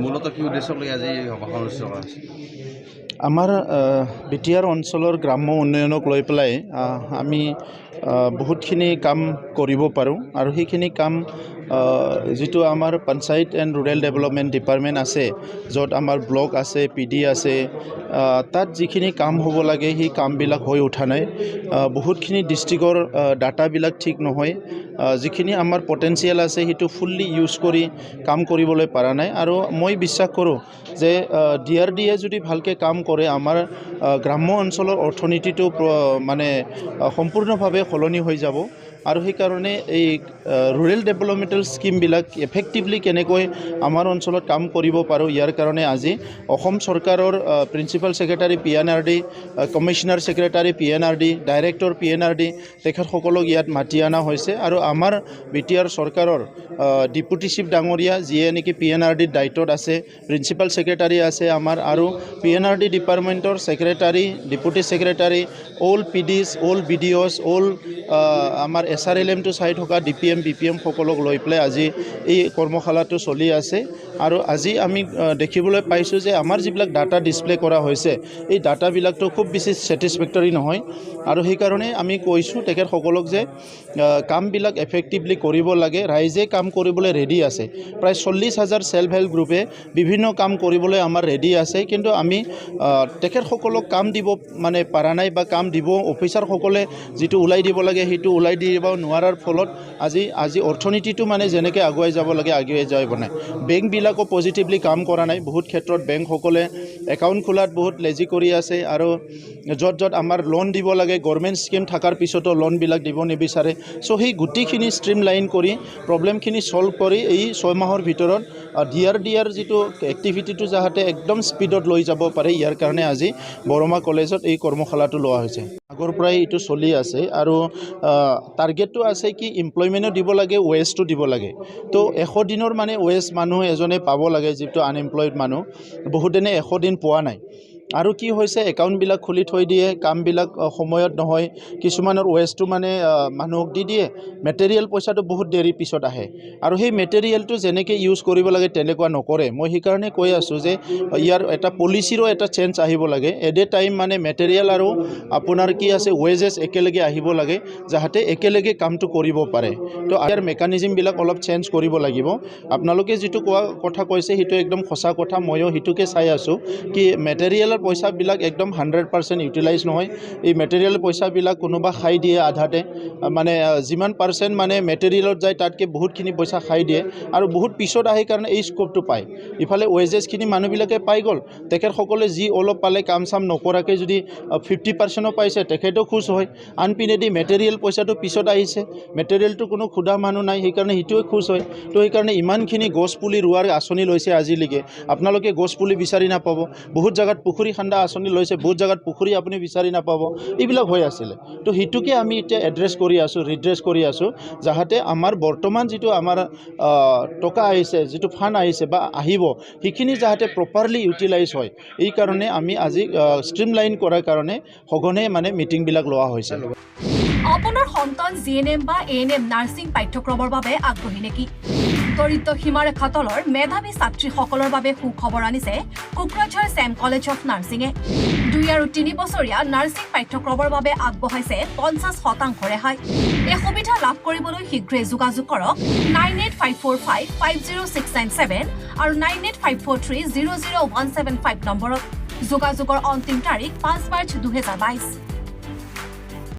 মূলত কি উদ্দেশ্য লৈ আজি সভাখন অনুষ্ঠিত কৰা হৈছে? আমাৰ বিটিআৰ অঞ্চলৰ গ্ৰাম্য উন্নয়নক লৈ পেলাই আমি বহুতখিনি কাম কৰিব পাৰোঁ আৰু সেইখিনি কাম যিটো আমাৰ panchayat and rural development department আছে, য'ত আমাৰ ব্লক আছে, PD আছে, তাত যিখিনি কাম হ'ব লাগে সেই কামবিলাক হৈ উঠা নাই। বহুতখিনি ডিষ্ট্ৰিক্টৰ ডাটাবিলাক ঠিক নহয়, যিখিনি আমাৰ পটেঞ্চিয়েল আছে সেইটো ফুল্লি ইউজ কৰি কাম কৰিবলৈ পৰা নাই। আৰু মই বিশ্বাস কৰোঁ যে DRDয়ে যদি ভালকৈ কাম কৰে আমাৰ গ্ৰাম্য অঞ্চলৰ অৰ্থনীতিটো মানে সম্পূৰ্ণভাৱে সলনি হৈ যাব। আৰু সেইকাৰণে এই ৰুৰেল ডেভেলপমেণ্টেল স্কিমবিলাক এফেক্টিভলি কেনেকৈ আমাৰ অঞ্চলত কাম কৰিব পাৰোঁ, ইয়াৰ কাৰণে আজি অসম চৰকাৰৰ principal secretary PNRD, commissioner secretary PNRD, director PNRD তেখেতসকলক ইয়াত মাতি অনা হৈছে। আৰু আমাৰ বিটিআৰ চৰকাৰৰ ডেপুটি চিফ ডাঙৰীয়া যিয়ে নেকি PNRDৰ দায়িত্বত আছে, প্ৰিন্সিপাল ছেক্ৰেটাৰী আছে আমাৰ, আৰু PNRD ডিপাৰ্টমেণ্টৰ secretary, deputy secretary, all PDs, all BDOs, all আমাৰ SRLMটো চাই থকা DPM, BPM সকলক লৈ পেলাই আজি এই কৰ্মশালাটো চলি আছে। আৰু আজি আমি দেখিবলৈ পাইছোঁ যে আমাৰ যিবিলাক ডাটা ডিছপ্লে কৰা হৈছে এই ডাটাবিলাকতো খুব বেছি ছেটিছফেক্টৰী নহয়। আৰু সেইকাৰণে আমি কৈছোঁ তেখেতসকলক যে কামবিলাক এফেক্টিভলি কৰিব লাগে। ৰাইজে কাম কৰিবলৈ ৰেডি আছে, প্ৰায় 40,000 ছেল্ফ হেল্প গ্ৰুপে বিভিন্ন কাম কৰিবলৈ আমাৰ ৰেডি আছে, কিন্তু আমি তেখেতসকলক কাম দিব মানে পৰা নাই, বা কাম দিব অফিচাৰসকলে যিটো ওলাই দিব লাগে সেইটো ওলাই দিব নোৱাৰাৰ ফলত আজি অৰ্থনীতিটো মানে যেনেকৈ আগুৱাই যাব লাগে আগুৱাই যাব নাই। বেংকবিলাকো পজিটিভলি কাম কৰা নাই, বহুত ক্ষেত্ৰত বেংকসকলে একাউণ্ট খোলাত বহুত লেজি কৰি আছে, আৰু য'ত আমাৰ লোন দিব লাগে গভৰ্ণমেণ্ট স্কিম থকাৰ পিছতো লোনবিলাক দিব নিবিচাৰে। চ' সেই গোটেইখিনি ষ্ট্ৰীম লাইন কৰি প্ৰব্লেমখিনি ছল্ভ কৰি এই 6 মাহৰ ভিতৰত DRDৰ যিটো এক্টিভিটিটো যাতে একদম স্পীডত লৈ যাব পাৰে, ইয়াৰ কাৰণে আজি বৰমা কলেজত এই কৰ্মশালাটো লোৱা হৈছে। আগৰ পৰাই এইটো চলি আছে, আৰু টাৰ্গেটটো আছে কি এমপ্লয়মেণ্টো দিব লাগে, ৱেজটো দিব লাগে। তো 100 দিনৰ মানে ৱেজ মানুহ এজনে পাব লাগে, যিটো আনএমপ্লয়ড মানুহ বহুদিনে 100 দিন পোৱা নাই। আৰু কি হৈছে, একাউণ্টবিলাক খুলি থৈ দিয়ে, কামবিলাক সময়ত নহয়, কিছুমানৰ ৱেজটো মানে মানুহক দি দিয়ে, মেটেৰিয়েল পইচাটো বহুত দেৰি পিছত আহে, আৰু সেই মেটেৰিয়েলটো যেনেকৈ ইউজ কৰিব লাগে তেনেকুৱা নকৰে। মই সেইকাৰণে কৈ আছোঁ যে ইয়াৰ এটা পলিচিৰো এটা চেঞ্জ আহিব লাগে। এট এ টাইম মানে মেটেৰিয়েল আৰু আপোনাৰ কি আছে ৱেজেছ একেলগে আহিব লাগে, যাতে একেলগে কামটো কৰিব পাৰে। তো ইয়াৰ মেকানিজিমবিলাক অলপ চেঞ্জ কৰিব লাগিব। আপোনালোকে যিটো কথা কৈছে সেইটো একদম সঁচা কথা, ময়ো সেইটোকে চাই আছোঁ কি মেটেৰিয়েলৰ পইচাবিলাক একদম 100% ইউটিলাইজ নহয়। এই মেটেৰিয়েল পইচাবিলাক কোনোবা খাই দিয়ে আধাতে, মানে যিমান পাৰ্চেণ্ট মানে মেটেৰিয়েলত যায় তাতকৈ বহুতখিনি পইচা খাই দিয়ে, আৰু বহুত পিছত আহে কাৰণে এই স্কোপটো পায়। ইফালে ৱেজেছখিনি মানুহবিলাকে পাই গ'ল, তেখেতসকলে যি অলপ পালে কাম চাম নকৰাকৈ যদি 50%ও পাইছে তেখেতেও খুচ হয়। আনপিনেদি মেটেৰিয়েল পইচাটো পিছত আহিছে, মেটেৰিয়েলটো কোনো ক্ষুধা মানুহ নাই, সেইকাৰণে সেইটোৱে খুচ হয়। তো সেইকাৰণে ইমানখিনি গছ পুলি ৰোৱাৰ আঁচনি লৈছে আজিলৈকে, আপোনালোকে গছ পুলি বিচাৰি নাপাব। বহুত জেগাত পুখুৰী খান্দা আঁচনি লৈছে, বহুত জেগাত পুখুৰী আপুনি বিচাৰি নাপাব। এইবিলাক হৈ আছিলে। তো সেইটোকে আমি এতিয়া এড্ৰেছ কৰি আছোঁ, ৰিড্ৰেছ কৰি আছোঁ, যাতে আমাৰ বৰ্তমান যিটো আমাৰ টকা আহিছে, যিটো ফাণ্ড আহিছে বা আহিব, সেইখিনি যাতে প্ৰপাৰলি ইউটিলাইজ হয়। এই কাৰণে আমি আজি ষ্ট্ৰীমলাইন কৰাৰ কাৰণে সঘনে মানে মিটিংবিলাক লোৱা হৈছে। আপোনাৰ সন্তান GNM বা ANM নাৰ্ছিং পাঠ্যক্ৰমৰ বাবে আগ্ৰহী নেকি? দৰিদ্ৰ সীমাৰেখা তলৰ মেধাৱী ছাত্ৰীসকলৰ বাবে সুখবৰ আনিছে কোকৰাঝাৰ ছেম কলেজ অফ নাৰ্ছিঙে। 2 আৰু 3 বছৰীয়া নাৰ্ছিং পাঠ্যক্ৰমৰ বাবে আগবঢ়াইছে 50% ৰেহাই। এই সুবিধা লাভ কৰিবলৈ শীঘ্ৰেই যোগাযোগ কৰক 9854550697 আৰু 9854300175 নম্বৰত। যোগাযোগৰ অন্তিম তাৰিখ 5 মাৰ্চ 2022।